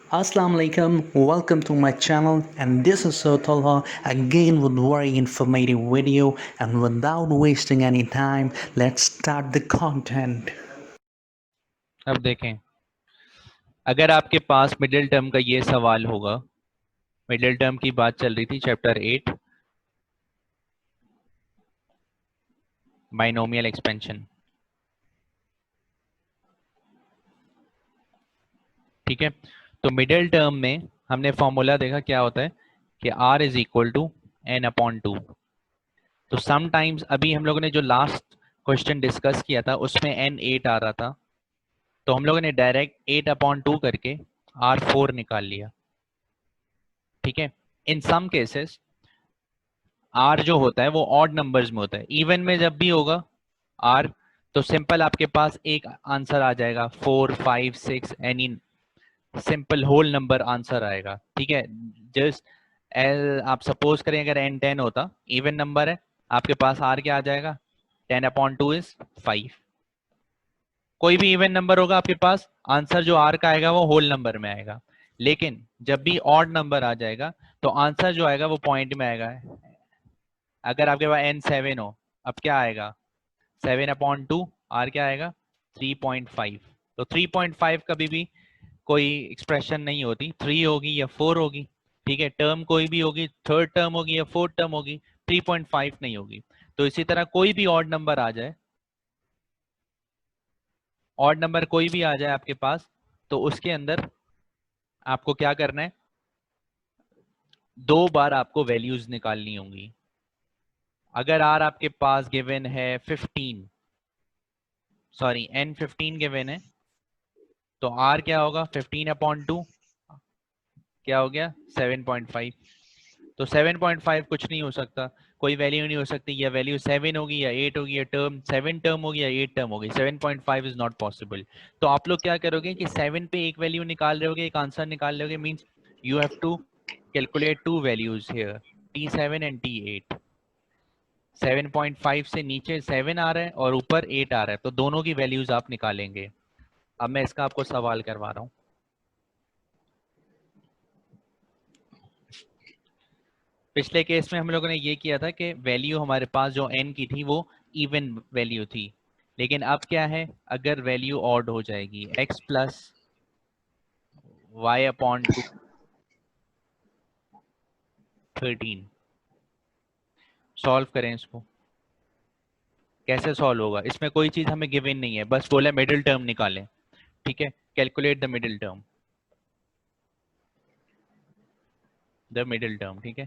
Assalamu alaikum, welcome to my channel, and this is Sir Talha again with very informative video. And without wasting any time, let's start the content. अब देखें, अगर आपके पास middle term का ये सवाल होगा, middle term की बात चल रही थी चैप्टर 8 बाइनोमियल एक्सपेंशन। ठीक है, तो मिडिल टर्म में हमने फॉर्मूला देखा क्या होता है कि r is equal to n upon two. तो समटाइम्स अभी हम लोगों ने जो लास्ट क्वेश्चन डिस्कस किया था उसमें n 8 आ रहा था, तो हम लोगों ने डायरेक्ट 8 अपॉन टू करके r 4 निकाल लिया। ठीक है, इन सम केसेस r जो होता है वो ऑड नंबर्स में होता है, इवन में जब भी होगा r तो सिंपल आपके पास एक आंसर आ जाएगा 4 5 6 any simple whole number answer आएगा। ठीक है, जस्ट आप सपोज करें अगर n 10 होता, इवन नंबर है, आपके पास r क्या आ जाएगा 10 अपॉन टू इज 5। कोई भी इवन नंबर होगा आपके पास, आंसर जो r का आएगा वो होल नंबर में आएगा। लेकिन जब भी ऑड नंबर आ जाएगा तो आंसर जो आएगा वो पॉइंट में आएगा। अगर आपके पास n 7 हो, अब क्या आएगा 7 अपॉन टू, आर क्या आएगा 3.5। तो 3.5 कभी भी कोई एक्सप्रेशन नहीं होती, 3 होगी या 4 होगी। ठीक है, टर्म कोई भी होगी, थर्ड टर्म होगी या फोर्थ टर्म होगी, 3.5 नहीं होगी। तो इसी तरह कोई भी ऑड नंबर आ जाए, ऑड नंबर कोई भी आ जाए आपके पास, तो उसके अंदर आपको क्या करना है, दो बार आपको वैल्यूज निकालनी होंगी। अगर आर आपके पास गिवन है 15, सॉरी n 15 गिवन है, तो r क्या होगा 15 अपॉन टू क्या हो गया 7.5। तो 7.5 कुछ नहीं हो सकता, कोई वैल्यू नहीं हो सकती, या वैल्यू 7 होगी या 8 होगी, या टर्म 7 टर्म होगी या 8 टर्म होगी। 7.5 इज नॉट पॉसिबल। तो आप लोग क्या करोगे कि 7 पे एक वैल्यू निकाल रहे होगे, एक आंसर निकाल रहे होगे, means you have to calculate two values here, T7 and T8। 7.5 से नीचे 7 आ रहा है और ऊपर 8 आ रहा है, तो दोनों की वैल्यूज आप निकालेंगे। अब मैं इसका आपको सवाल करवा रहा हूँ। पिछले केस में हम लोगों ने ये किया था कि वैल्यू हमारे पास जो n की थी वो इवन वैल्यू थी, लेकिन अब क्या है, अगर वैल्यू ऑड हो जाएगी x plus y upon two 13। Solve करें इसको, कैसे सॉल्व होगा, इसमें कोई चीज हमें गिवन नहीं है, बस बोला मिडिल टर्म निकालें। ठीक है, calculate the middle term, the middle term. ठीक है,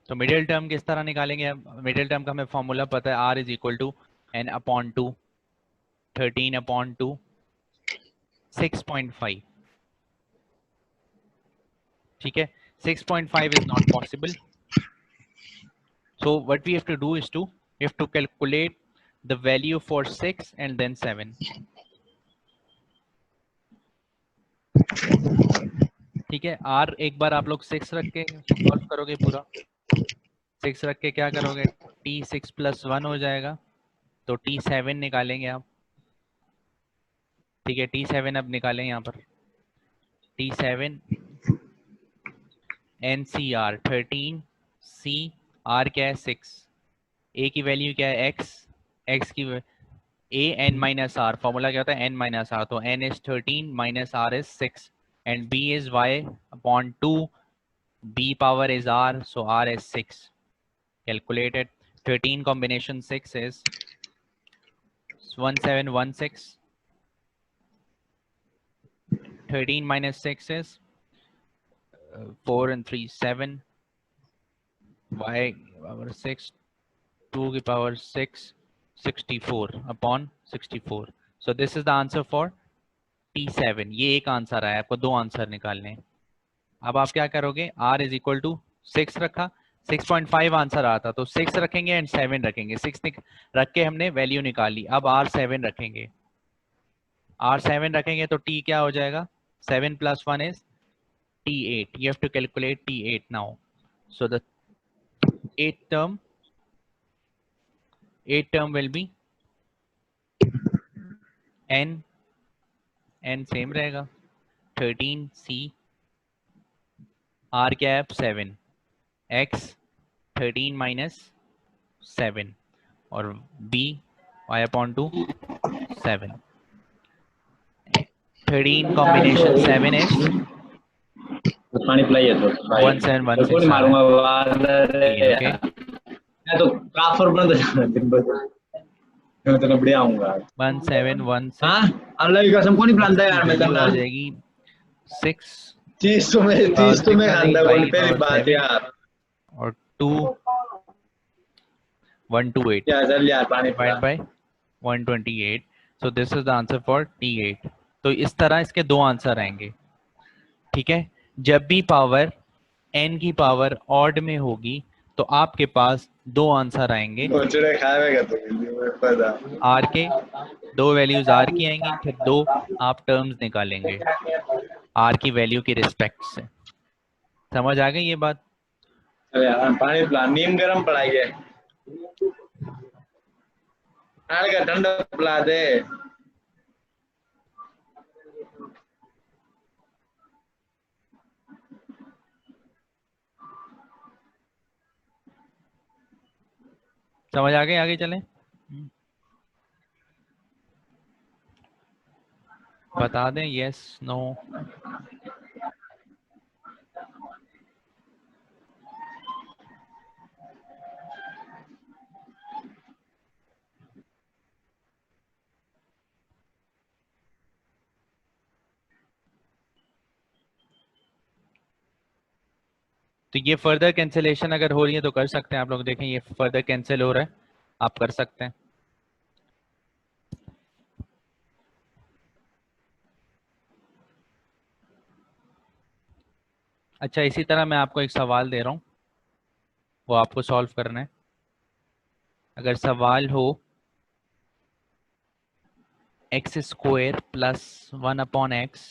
तो मिडिल टर्म किस तरह निकालेंगे, मिडिल टर्म का हमें फॉर्मूला पता है, r is equal to n upon two 13 upon two 6.5। ठीक है, 6.5 is not possible. So what we have to do is to we have to calculate the value for 6 and then 7. ठीक है, r एक बार आप लोग 6 रख के सॉल्व करोगे पूरा, 6 रख के क्या करोगे, t6 प्लस 1 हो जाएगा, तो t7 निकालेंगे आप। ठीक है, t7 अब निकालें यहाँ पर, t7 ncr 13 c r क्या है 6, a की वैल्यू क्या है x, x की a n minus r, formula क्या होता है n minus r, तो n is 13 minus r is 6 and b is y upon 2, b power is r, so r is 6. Calculated, 13 combination 6 is 1716, 13 minus 6 is 4 and 3 7, y power 6, 2 की power 6, 64 upon 64. So this is the answer for T7। ये एक answer आया, आपको दो answer निकालने हैं। अब आप क्या करोगे, r इज इक्वल टू 6 रखा, 6.5 आंसर आता था, तो 6 रखेंगे एंड 7 रखेंगे, 6 रख के हमने वैल्यू निकाली। अब r7 रखेंगे, r7 रखेंगे तो t क्या हो जाएगा, 7 plus 1 is t8। You have to calculate t8 now. So the eighth term, eighth term will be n n same रहेगा 13 c r क्या है 7 x 13 माइनस 7 और b y upon 2 7 13 combination 7s पानी पिलाइए तो भाई 1716 कोई नहीं आ रहा मारूंगा है बाहर रे तीन ओके यार। मैं तो काफर बन जाना दिन भर मैं तो बढ़िया आऊंगा। 1716 हाँ अल्लाह की कसम कौन नहीं x पिलाता की यार मैं वैल्यू आ करना जाएगी 6 तीस पावर तो 6 मैं आ जाएगी खांदा कौन y पहली पावर बात 7 यार। और 2 128 क्या चल यार पानी पिला। Divide by 128 so this is the answer for T8 तो इस तरह इसके दो आंसर आएंगे ठीक है जब भी पावर n की पावर ऑड में होगी तो आपके पास दो आंसर आएंगे बोचड़े खाएगा तो मुझे पता। r के दो वैल्यूज r की आएंगी फिर दो आप टर्म्स निकालेंगे r की वैल्यू की रिस्पेक्ट से समझ आ गई ये बात चल यार पानी पिला नीम गरम पड़ाई है आड़ का ठंडा पिला दे। समझ आ गई आगे चलें बता दें यस नो तो ये फर्दर कैंसिलेशन अगर हो रही है तो कर सकते हैं आप लोग देखें ये फर्दर कैंसिल हो रहा है आप कर सकते हैं अच्छा इसी तरह मैं आपको एक सवाल दे रहा हूँ वो आपको सॉल्व करना है अगर सवाल हो एक्स स्क्वायर प्लस 1/x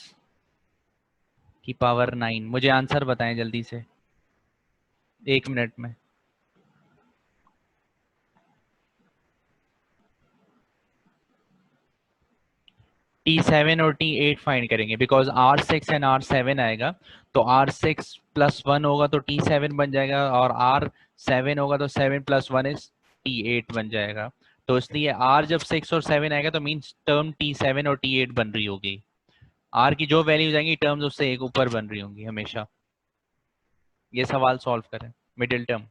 की पावर 9 मुझे आंसर बताएं जल्दी से 1 मिनट में T7 और T8 फाइंड करेंगे बिकॉज R6 एंड R7 आएगा तो R6 प्लस 1 होगा तो T7 बन जाएगा और R7 होगा तो 7 प्लस 1 इज T8 बन जाएगा तो इसलिए R जब 6 और 7 आएगा तो मीन्स टर्म T7 और T8 बन रही होगी R की जो वैल्यूज आएंगी टर्म्स उससे एक ऊपर बन रही होंगी हमेशा ये सवाल सॉल्व करें मिडिल टर्म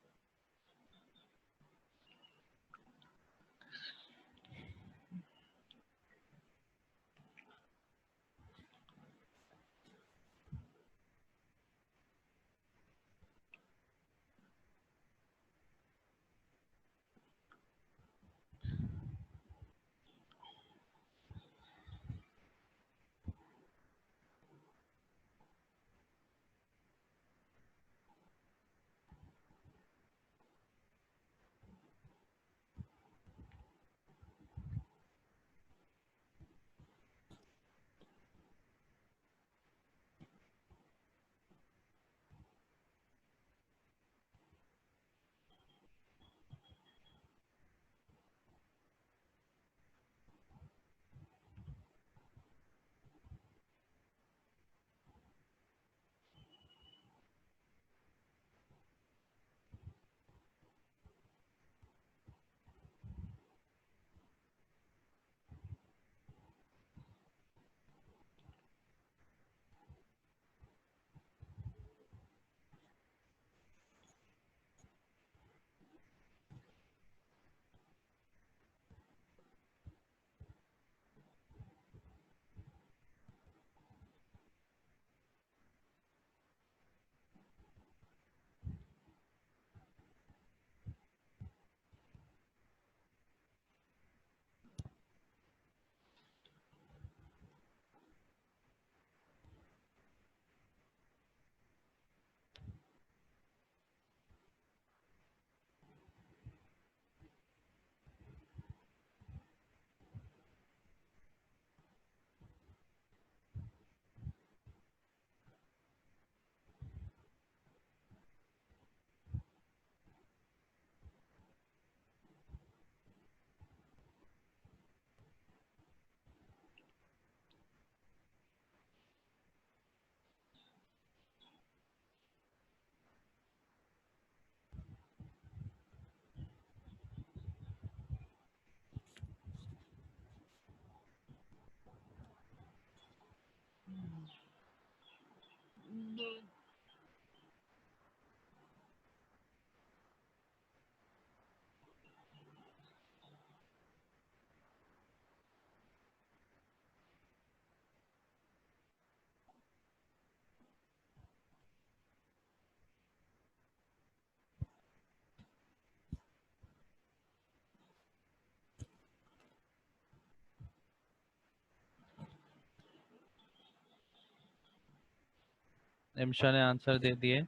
इमशा ने आंसर दे दिए।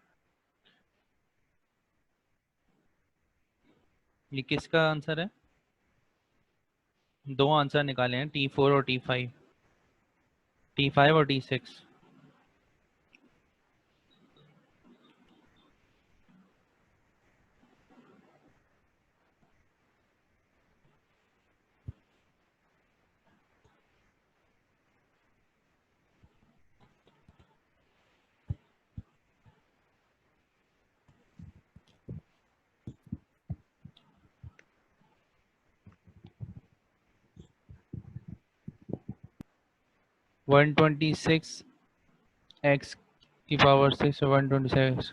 ये किसका आंसर है? दो आंसर निकाले हैं, T4 और T5, T5 और T6। वन 26x की पावर 6 126।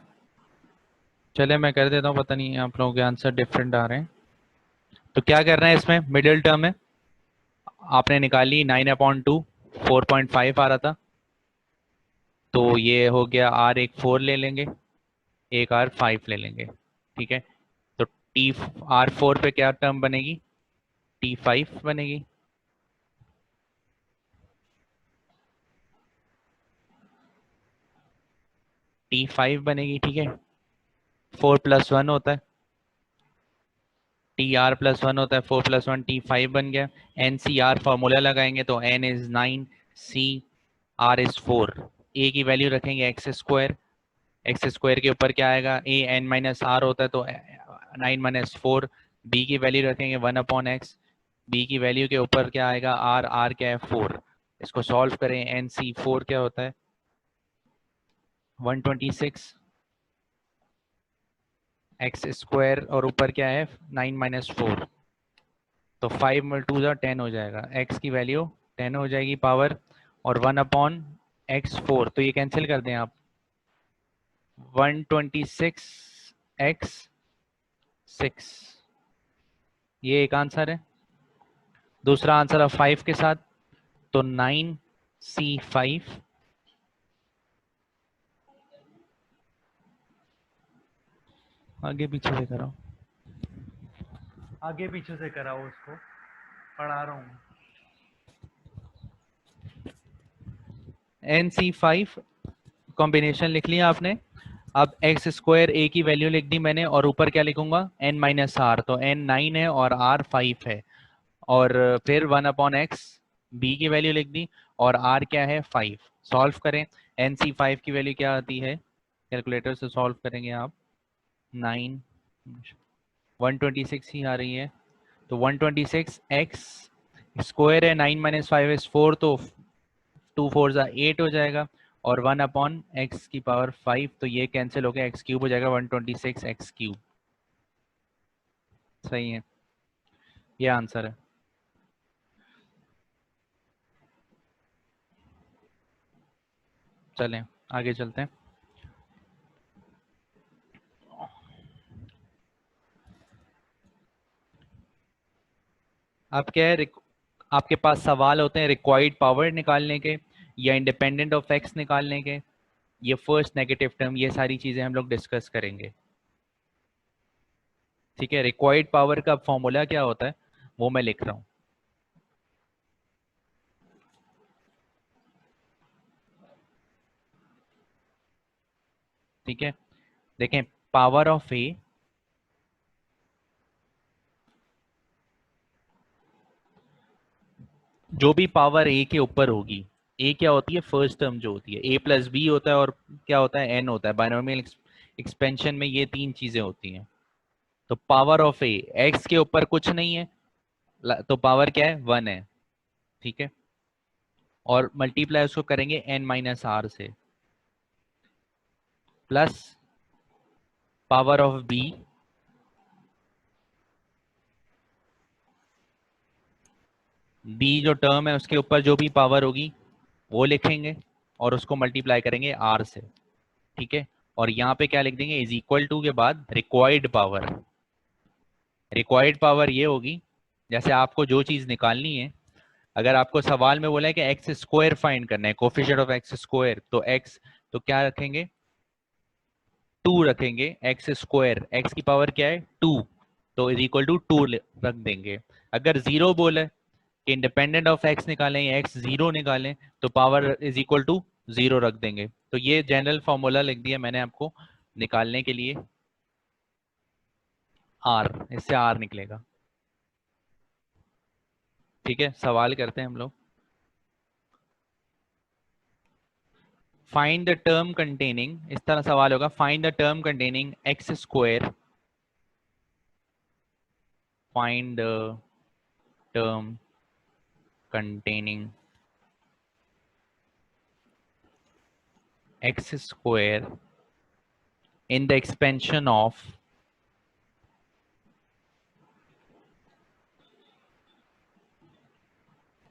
चले मैं कर देता हूँ, पता नहीं आप लोगों के आंसर डिफरेंट आ रहे हैं। तो क्या करना है इसमें, मिडिल टर्म में आपने निकाली 9/2, 4.5 आ रहा था, तो ये हो गया R एक 4 ले लेंगे, एक R 5 ले लेंगे, ठीक है। तो R4 पे क्या टर्म बनेगी, T5 बनेगी। T5 बनेगी, ठीक है। 4 + 1 होता है, TR + 1 होता है, 4 + 1 T5 बन गया। NCR फॉर्मूला लगाएंगे तो N is 9, C R is 4। A की वैल्यू रखेंगे x², x² के ऊपर क्या आएगा, A n - R होता है तो 9 - 4। B की वैल्यू रखेंगे 1/x, B की वैल्यू के ऊपर क्या आएगा, R, R क्या है 4। इसको सॉल्व करें, NC4 क्या होता है 126 x² और ऊपर क्या है 9 - 4, तो 5 × 2 = 10 हो जाएगा। x की वैल्यू 10 हो जाएगी पावर, और 1/x4, तो ये कैंसिल कर दें आप, 126x6, ये एक आंसर है। दूसरा आंसर है 5 के साथ, तो 9C5, आगे पीछे से कराओ, आगे पीछे से कराओ, उसको पढ़ा रहा हूँ। NC5 कॉम्बिनेशन लिख लिया आपने। अब x² A की वैल्यू लिख दी मैंने, और ऊपर क्या लिखूंगा n - R, तो n 9 है और R 5 है, और फिर 1/x B की वैल्यू लिख दी, और R क्या है 5। सॉल्व करें, NC5 की वैल्यू क्या आती है, कैलकुलेटर से सॉल्व करेंगे आप, 9 126 ही आ रही है, तो 126x² है, 9 - 5 is 4, तो 2 4 8 हो जाएगा, और 1/x⁵, तो ये कैंसिल हो गया, x³ हो जाएगा 126x³। सही है, ये आंसर है। चलें आगे चलते हैं। अब क्या है, आपके पास सवाल होते हैं रिक्वायर्ड पावर निकालने के, या इंडिपेंडेंट ऑफ एक्स निकालने के, ये फर्स्ट नेगेटिव टर्म, ये सारी चीजें हम लोग डिस्कस करेंगे, ठीक है। रिक्वायर्ड पावर का फॉर्मूला क्या होता है वो मैं लिख रहा हूं, ठीक है। देखें, पावर ऑफ ए जो भी पावर ए के ऊपर होगी, ए क्या होती है फर्स्ट टर्म जो होती है, a + b होता है, और क्या होता है n होता है। बाइनोमियल एक्सपेंशन में ये तीन चीजें होती हैं। तो पावर ऑफ ए, एक्स के ऊपर कुछ नहीं है, तो पावर क्या है 1 है, ठीक है। और मल्टीप्लाई उसको करेंगे n - R से, plus power of b, b जो टर्म है उसके ऊपर जो भी पावर होगी वो लिखेंगे, और उसको मल्टीप्लाई करेंगे r से, ठीक है। और यहाँ पे क्या लिख देंगे, = के बाद रिक्वायर्ड पावर। रिक्वायर्ड पावर ये होगी, जैसे आपको जो चीज निकालनी है, अगर आपको सवाल में बोला है कि x² फाइंड करना है, कोफिशिएंट ऑफ x², तो x, तो क्या रखेंगे 2 रखेंगे, x², x की पावर क्या है 2, तो = 2 रख देंगे। अगर 0 बोले कि इंडिपेंडेंट ऑफ x निकालें या x 0 निकालें, तो पावर = 0 रख देंगे। तो ये जनरल फॉर्मूला लिख दिया मैंने आपको निकालने के लिए R, इससे R निकलेगा। ठीक है, सवाल करते हैं हम लोग। फाइंड द टर्म कंटेनिंग, इस तरह सवाल होगा, find the term containing x square, find the term containing x square in the expansion of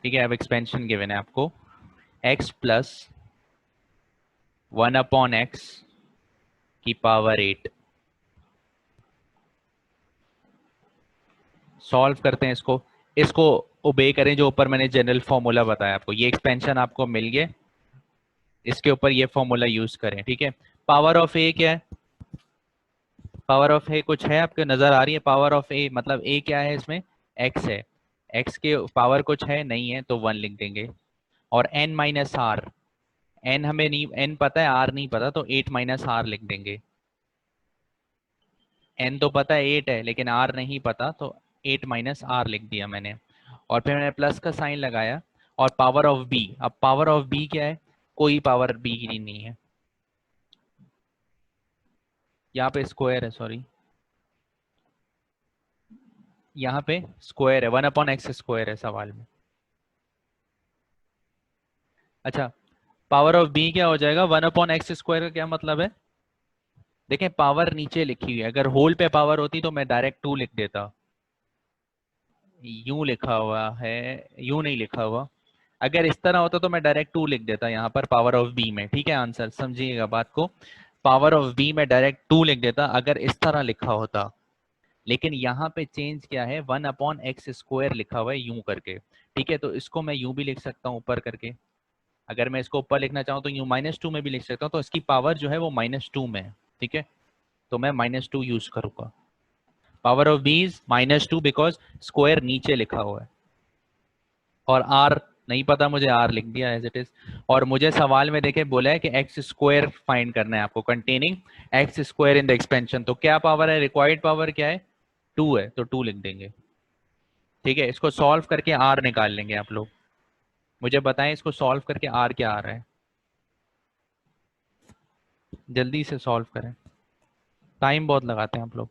ठीक है, अब एक्सपेंशन गिवन है आपको x प्लस 1/x की पावर 8। सॉल्व करते हैं इसको, इसको ओबे करें जो ऊपर मैंने जनरल फॉर्मूला बताया आपको। ये एक्सपेंशन आपको मिल गए, इसके ऊपर ये फॉर्मूला यूज करें। ठीक है, पावर ऑफ ए क्या है, पावर ऑफ ए कुछ है आपको नजर आ रही है? पावर ऑफ ए मतलब ए क्या है इसमें, x है, x के पावर कुछ है नहीं है तो 1 लिख देंगे। और n माइनस आर, n हमें नहीं, n पता है r नहीं पता, तो 8 माइनस आर लिख देंगे। n तो पता है 8 है लेकिन r नहीं पता, तो 8 माइनस आर लिख दिया मैंने। और फिर मैंने प्लस का साइन लगाया और पावर ऑफ b, अब पावर ऑफ b क्या है, कोई पावर b की नहीं है, यहाँ पे स्क्वायर है, सॉरी यहाँ पे स्क्वायर है, 1/x स्क्वायर है सवाल में। अच्छा, पावर ऑफ b क्या हो जाएगा, 1/x स्क्वायर का क्या मतलब है, देखें पावर नीचे लिखी हुई है, अगर होल पे पावर होती तो मैं डायरेक्ट 2 लिख देता, यूं लिखा हुआ है, यूं नहीं लिखा हुआ। अगर इस तरह होता तो मैं डायरेक्ट 2 लिख देता यहाँ पर पावर ऑफ b में। ठीक है, आंसर समझिएगा बात को, पावर ऑफ b में डायरेक्ट 2 लिख देता अगर इस तरह लिखा होता, लेकिन यहाँ पे चेंज क्या है, 1/x स्क्वायर लिखा हुआ है यूं करके। ठीक है, तो इसको मैं यूं भी लिख सकता हूँ ऊपर करके, अगर मैं इसको ऊपर लिखना चाहूँ तो यूं -2 में भी लिख सकता हूँ, तो इसकी पावर जो है वो -2 में है। ठीक है, तो मैं -2 यूज करूंगा। Power of b is -2 because square नीचे लिखा हुआ है, और r नहीं पता मुझे, r लिख दिया एज इट इज। और मुझे सवाल में देखे बोला है कि x स्क्वायर फाइंड करना है आपको, containing x square in the expansion, तो क्या पावर है, रिक्वायर्ड पावर क्या है, 2 है, तो 2 लिख देंगे। ठीक है, इसको सॉल्व करके r निकाल लेंगे आप लोग, मुझे बताएं इसको सॉल्व करके r क्या आ रहा है, जल्दी से सॉल्व करें, टाइम बहुत लगाते हैं आप लोग।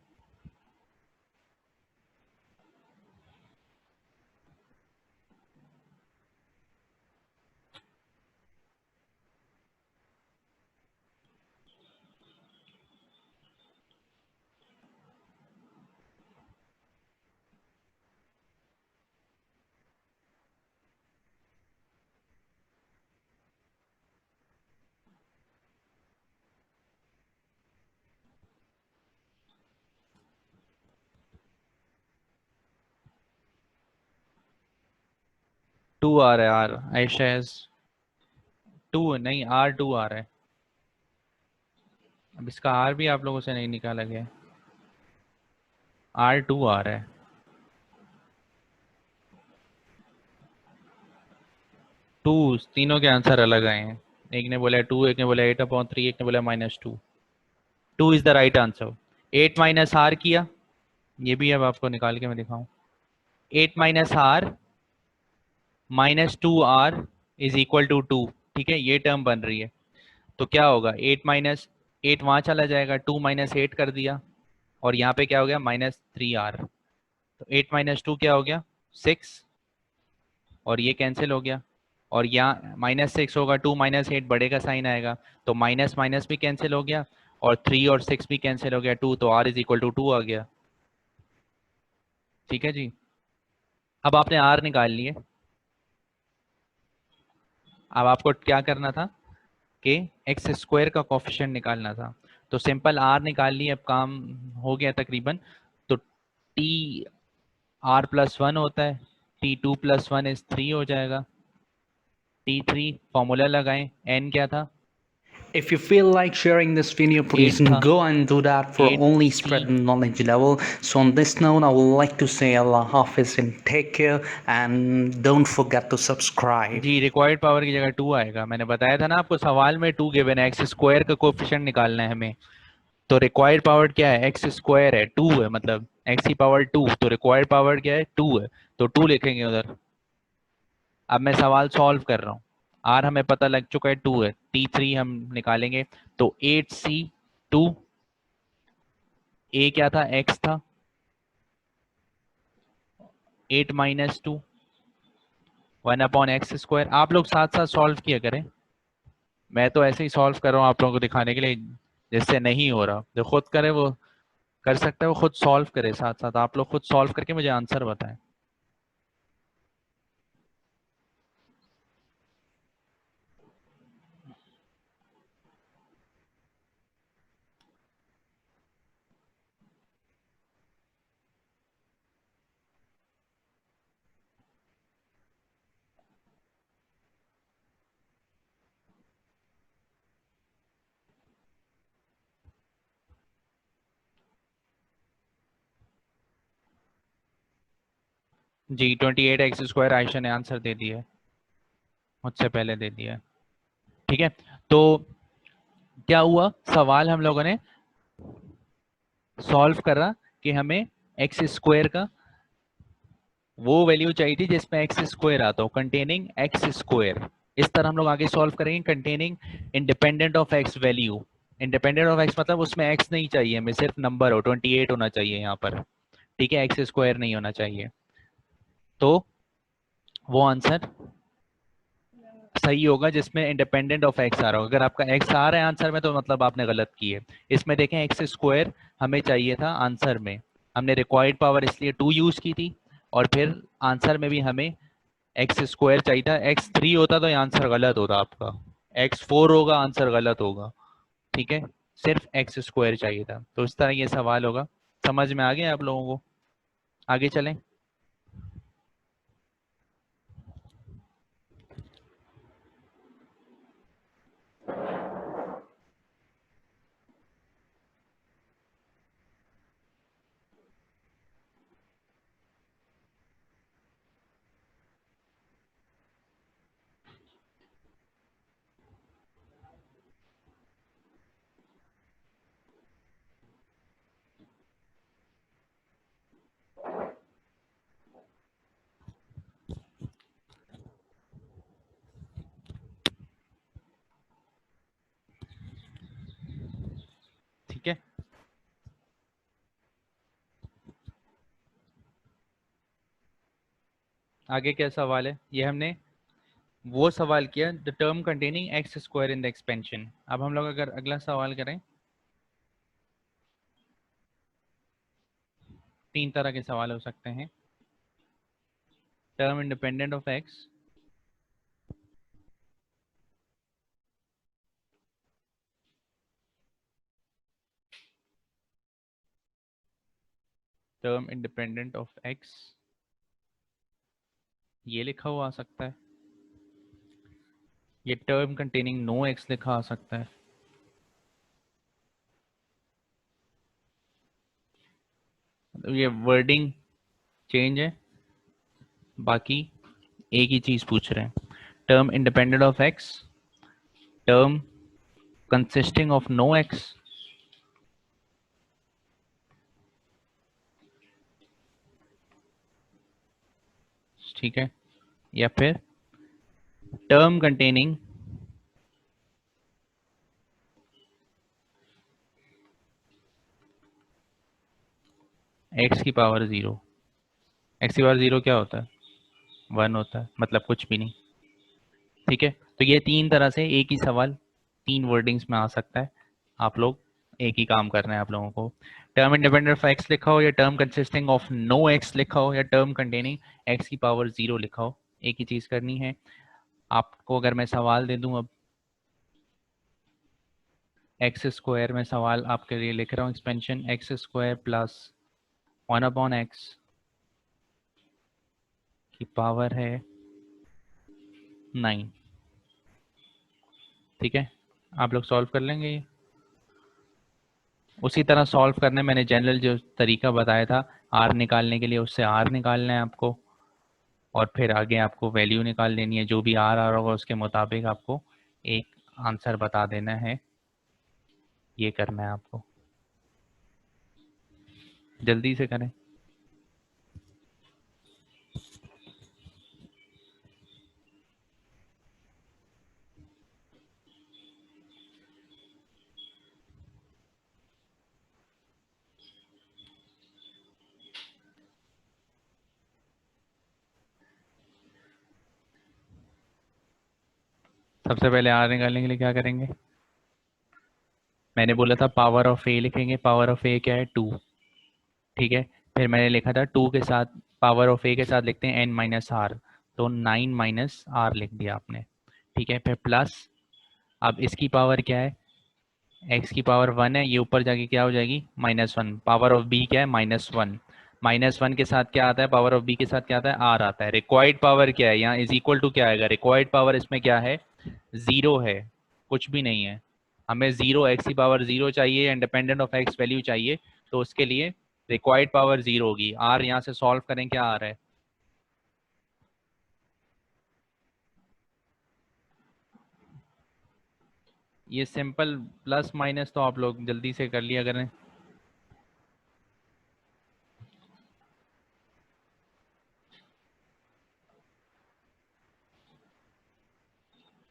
टू आ रहा है, आर आयशेज 2 नहीं, R2 आ रहा है। अब इसका R भी आप लोगों से नहीं निकाला गया, R2 आ रहा है। टू, तीनों के आंसर अलग आए हैं, एक ने बोला 2, एक ने बोला 8/3, एक ने बोला -2। 2 is the right answer. 8 minus r किया, ये भी अब आपको निकाल के मैं दिखाऊं, 8 minus r -2r is equal to 2। ठीक है, ये टर्म बन रही है, तो क्या होगा, 8 माइनस 8 वहां चला जाएगा, 2 माइनस 8 कर दिया, और यहाँ पे क्या हो गया, -3r, तो 8 - 2 क्या हो गया, 6, और ये कैंसिल हो गया, और यहाँ -6 होगा, 2 - 8 बड़े का साइन आएगा, तो माइनस माइनस भी कैंसिल हो गया, और 3 और 6 भी कैंसिल हो गया, 2, तो r इज इक्वल टू 2 आ गया। ठीक है जी, अब आपने r निकाल लिए, अब आपको क्या करना था कि एक्स स्क्वायर का कोफिशिएंट निकालना था, तो सिंपल r निकाल लिए, अब काम हो गया तकरीबन। तो t r+1 होता है, t2+1 इज 3 हो जाएगा, t3 फॉर्मूला लगाएं, n क्या था, If you feel like sharing this video, please था, go and do that for 8 only C, spreading knowledge level. So on this note, I would like to say Allah Hafiz and take care, and don't forget to subscribe. जी required power की जगह 2 आएगा। मैंने बताया था ना आपको, सवाल में 2 गिवन है, एक्स स्क्वायर का कोफिशिएंट निकालना है हमें। तो रिक्वायर्ड पावर क्या है, एक्स स्क्वायर है, 2 है, मतलब एक्स की पावर 2, तो रिक्वायर्ड पावर क्या है, 2 है, तो 2 लिखेंगे उधर। अब मैं सवाल सॉल्व कर रहा हूँ, आर हमें पता लग चुका है 2 है, T3 हम निकालेंगे, तो 8C2, ए क्या था, एक्स था, 8 माइनस 2, 1/x²। आप लोग साथ साथ सॉल्व किया करें, मैं तो ऐसे ही सॉल्व कर रहा हूँ आप लोगों को दिखाने के लिए, जिससे नहीं हो रहा जो खुद करे वो कर सकता है, वो खुद सॉल्व करे, साथ साथ आप लोग खुद सॉल्व करके मुझे आंसर बताएं। जी 28x² आयशा ने आंसर दे दिया है, मुझसे पहले दे दिया है। ठीक है, तो क्या हुआ, सवाल हम लोगों ने सॉल्व करा कि हमें x² का वो वैल्यू चाहिए थी जिसमें x² आता हो, कंटेनिंग x²। इस तरह हम लोग आगे सॉल्व करेंगे, containing independent of x value. Independent of x मतलब उसमें x नहीं चाहिए हमें, सिर्फ नंबर हो, 28 होना चाहिए यहाँ पर। ठीक है, x² नहीं होना चाहिए, तो वो आंसर सही होगा जिसमें इंडिपेंडेंट ऑफ एक्स आ रहा होगा। अगर आपका एक्स आ रहा है आंसर में तो मतलब आपने गलत की है। इसमें देखें x² हमें चाहिए था आंसर में, हमने रिक्वायर्ड पावर इसलिए 2 यूज की थी, और फिर आंसर में भी हमें x² चाहिए था। x3 होता तो ये आंसर गलत होता आपका, x4 होगा आंसर गलत होगा। ठीक है, सिर्फ x² चाहिए था, तो इस तरह ये सवाल होगा। समझ में आ गया आप लोगों को? आगे चलें। ठीक है, आगे क्या सवाल है, ये हमने वो सवाल किया, the term containing x² in the expansion. अब हम लोग अगर अगला सवाल करें, 3 तरह के सवाल हो सकते हैं। Term independent of x, term independent of x, ये लिखा हुआ आ सकता है। ये टर्म कंटेनिंग नो x लिखा आ सकता है। मतलब ये वर्डिंग चेंज है, बाकी एक ही चीज पूछ रहे हैं। Term independent of x, term consisting of no x, ठीक है, या फिर टर्म कंटेनिंग x की पावर 0। x की पावर 0 क्या होता है, 1 होता है, मतलब कुछ भी नहीं। ठीक है, तो ये 3 तरह से एक ही सवाल 3 वर्डिंग्स में आ सकता है। आप लोग एक ही काम करना है आप लोगों को, टर्म इंडिपेंडेंट ऑफ x लिखा हो, या term consisting of no x लिखा हो, या टर्म कंटेनिंग x की पावर 0 लिखा हो, एक ही चीज करनी है आपको। अगर मैं सवाल दे दूं, अब x² में सवाल आपके लिए लिख रहा हूँ, एक्सपेंशन x² प्लस 1/x की पावर है 9। ठीक है, आप लोग सॉल्व कर लेंगे ये? उसी तरह सॉल्व करने मैंने जनरल जो तरीका बताया था आर निकालने के लिए, उससे आर निकालना है आपको और फिर आगे आपको वैल्यू निकाल लेनी है। जो भी आर आ रहा होगा उसके मुताबिक आपको एक आंसर बता देना है। ये करना है आपको, जल्दी से करें। सबसे पहले आर निकालने के लिए क्या करेंगे? मैंने बोला था पावर ऑफ ए लिखेंगे। पावर ऑफ ए क्या है? 2। ठीक है, फिर मैंने लिखा था 2 के साथ पावर ऑफ ए के साथ लिखते हैं n माइनस आर, तो 9 माइनस आर लिख दिया आपने। ठीक है, फिर प्लस, अब इसकी पावर क्या है? x की पावर 1 है, ये ऊपर जाके क्या हो जाएगी? -1। पावर ऑफ b क्या है? -1। -1 के साथ क्या आता है? पावर ऑफ b के साथ क्या आता है? r आता है। रिक्वायर्ड पावर क्या है यहाँ? इज इक्वल टू क्या आएगा? रिक्वायर्ड पावर इसमें क्या है? 0 है, कुछ भी नहीं है। हमें 0 x की पावर 0 चाहिए, इंडिपेंडेंट ऑफ x वैल्यू चाहिए, तो उसके लिए रिक्वायर्ड पावर 0 होगी। r यहाँ से सॉल्व करें, क्या आ रहा है? ये सिंपल प्लस माइनस तो आप लोग जल्दी से कर लिया करें।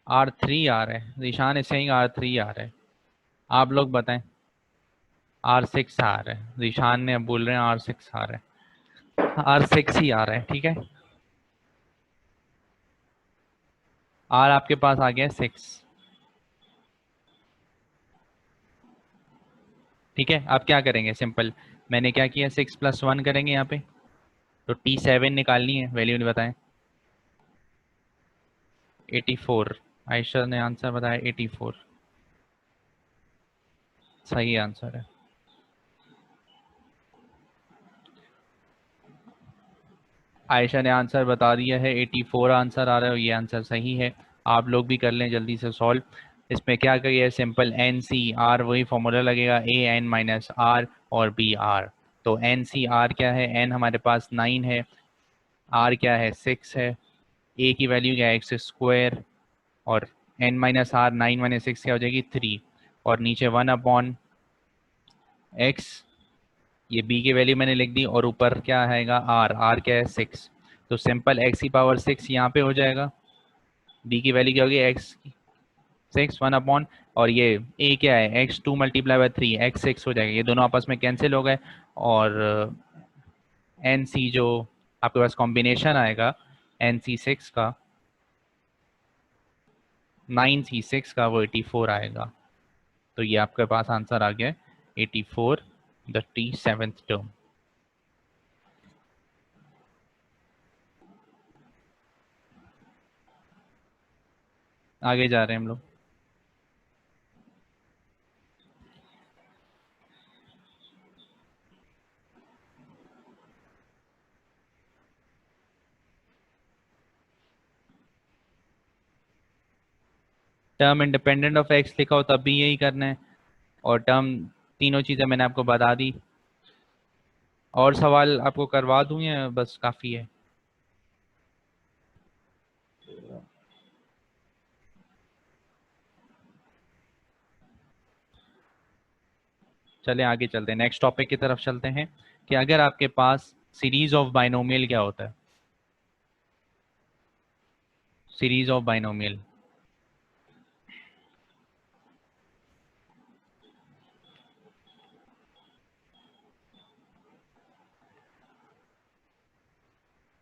R3 आ रहा है, निशान इस सेइंग R3 आ रहा है। आप लोग बताएं। R6 आ रहा है, निशान ने अब बोल रहे हैं R6 आ रहा है। R6 ही आ रहा है, ठीक है। R आपके पास आ गया 6। ठीक है, अब क्या करेंगे? सिंपल, मैंने क्या किया, 6 + 1 करेंगे यहाँ पे, तो T7 निकालनी है, वैल्यू नहीं बताएं। 84। आयशा ने आंसर बताया 84, सही आंसर है। आयशा ने आंसर बता दिया है, 84 आंसर आ रहा है और ये आंसर सही है। आप लोग भी कर लें जल्दी से सॉल्व। इसमें क्या करिए, सिंपल एन सी आर, वही फॉर्मूला लगेगा, ए एन माइनस आर और बी आर। तो एन सी आर क्या है? एन हमारे पास 9 है, आर क्या है? 6 है, ए की वैल्यू क्या है? एक्स स्क्वायर, और एन माइनस आर, 9 माइनस 6 क्या हो जाएगी? 3, और नीचे 1/x, ये b की वैल्यू मैंने लिख दी, और ऊपर क्या आएगा? r क्या है? 6। तो सिंपल x की पावर 6 यहाँ पे हो जाएगा, b की वैल्यू क्या होगी? x 6 1/, और ये a क्या है? x2 × 3, x6 हो जाएगा। ये दोनों आपस में कैंसिल हो गए, और nc जो आपके पास कॉम्बिनेशन आएगा nc6 का, 9c6 का, वो 84 आएगा। तो ये आपके पास आंसर आ गया 84, द T7th टर्म। आगे जा रहे हैं हम लोग। टर्म इंडिपेंडेंट ऑफ एक्स लिखा हो तब भी यही करना है, और टर्म, तीनों चीज़ें मैंने आपको बता दी। और सवाल आपको करवा दूं या बस काफ़ी है? चलें आगे चलते हैं, नेक्स्ट टॉपिक की तरफ चलते हैं कि अगर आपके पास सीरीज ऑफ बाइनोमियल, क्या होता है सीरीज ऑफ बाइनोमियल?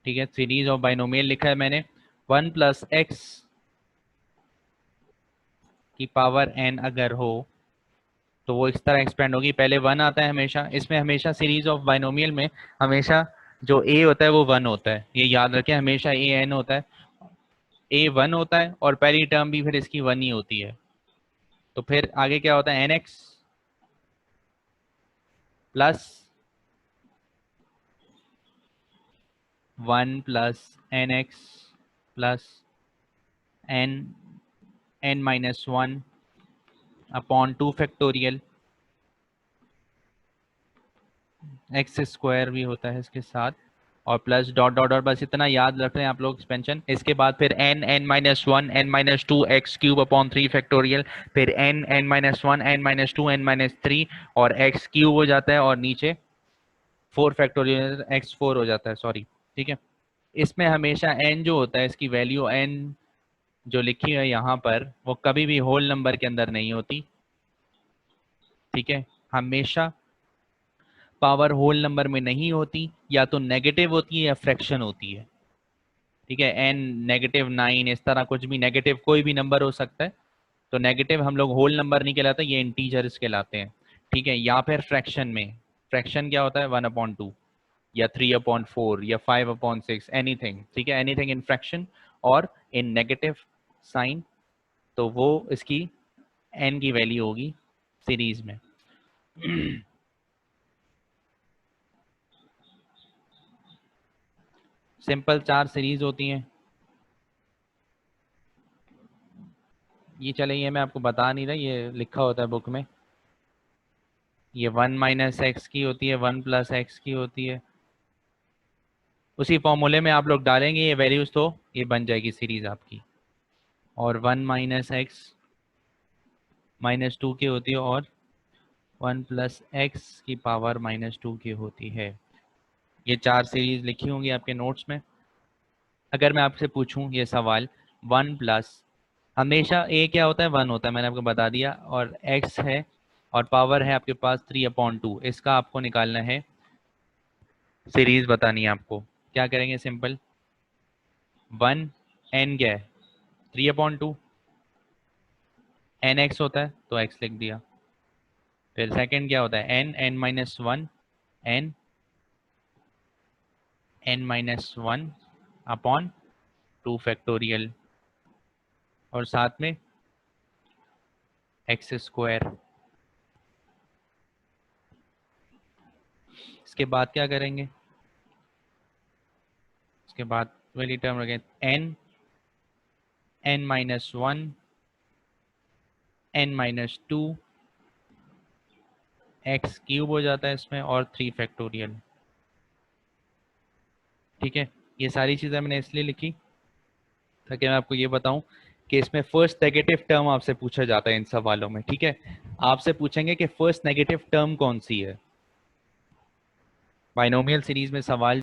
ठीक है, सीरीज ऑफ बाइनोमियल लिखा है मैंने, 1 + x की पावर n अगर हो तो वो इस तरह एक्सपेंड होगी। पहले 1 आता है हमेशा, इसमें हमेशा सीरीज ऑफ बाइनोमियल में हमेशा जो a होता है वो 1 होता है, ये याद रखें, हमेशा a n होता है, a 1 होता है, और पहली टर्म भी फिर इसकी 1 ही होती है। तो फिर आगे क्या होता है? nx plus 1 + nx plus n n - 1 upon 2 factorial x square भी होता है इसके साथ, और प्लस डॉट डॉट डॉट, बस इतना याद रख रहे हैं आप लोग एक्सपेंशन। इसके बाद फिर n n minus one n minus two x cube upon 3 factorial, फिर n n minus one n minus two n minus three, और x क्यूब हो जाता है, और नीचे 4 फैक्टोरियल x 4 हो जाता है, सॉरी, ठीक है। इसमें हमेशा n जो होता है, इसकी वैल्यू n जो लिखी है यहाँ पर, वो कभी भी होल नंबर के अंदर नहीं होती, ठीक है। हमेशा पावर होल नंबर में नहीं होती, या तो नेगेटिव होती है या फ्रैक्शन होती है, ठीक है। n -9 इस तरह कुछ भी नेगेटिव कोई भी नंबर हो सकता है, तो नेगेटिव हम लोग होल नंबर नहीं कहलाते, ये इंटीजर्स कहलाते हैं, ठीक है। या फिर फ्रैक्शन में, फ्रैक्शन क्या होता है 1/2 या 3/4 या 5/6, एनीथिंग, ठीक है, एनीथिंग इन फ्रैक्शन और इन नेगेटिव साइन, तो वो इसकी n की वैल्यू होगी सीरीज में। सिंपल 4 सीरीज होती हैं ये, चले ये मैं आपको बता नहीं रहा, ये लिखा होता है बुक में। ये 1 माइनस एक्स की होती है, 1 प्लस एक्स की होती है, उसी फॉर्मूले में आप लोग डालेंगे ये वैल्यूज, तो ये बन जाएगी सीरीज आपकी। और 1 माइनस एक्स -2 की होती है, और 1 प्लस एक्स की पावर -2 की होती है। ये 4 सीरीज लिखी होंगी आपके नोट्स में। अगर मैं आपसे पूछूं ये सवाल, 1 प्लस, हमेशा a क्या होता है 1 होता है, मैंने आपको बता दिया, और x है और पावर है आपके पास 3/2, इसका आपको निकालना है, सीरीज बतानी है आपको। क्या करेंगे, सिंपल 1 n क्या है 3/2, n x होता है तो x लिख दिया। फिर सेकंड क्या होता है n n-1 n n-1 upon 2 factorial, और साथ में एक्स स्क्वायर। इसके बाद क्या करेंगे, इसके बाद वाली टर्म रखें n n-1 n-2 x cube हो जाता है इसमें, और 3 फैक्टोरियल, ठीक है। ये सारी चीज़ें मैंने इसलिए लिखी ताकि मैं आपको ये बताऊं कि इसमें फर्स्ट नेगेटिव टर्म आपसे पूछा जाता है इन सवालों में, ठीक है। आपसे पूछेंगे कि फर्स्ट नेगेटिव टर्म कौन सी है, बाइनोमियल सीरीज में सवाल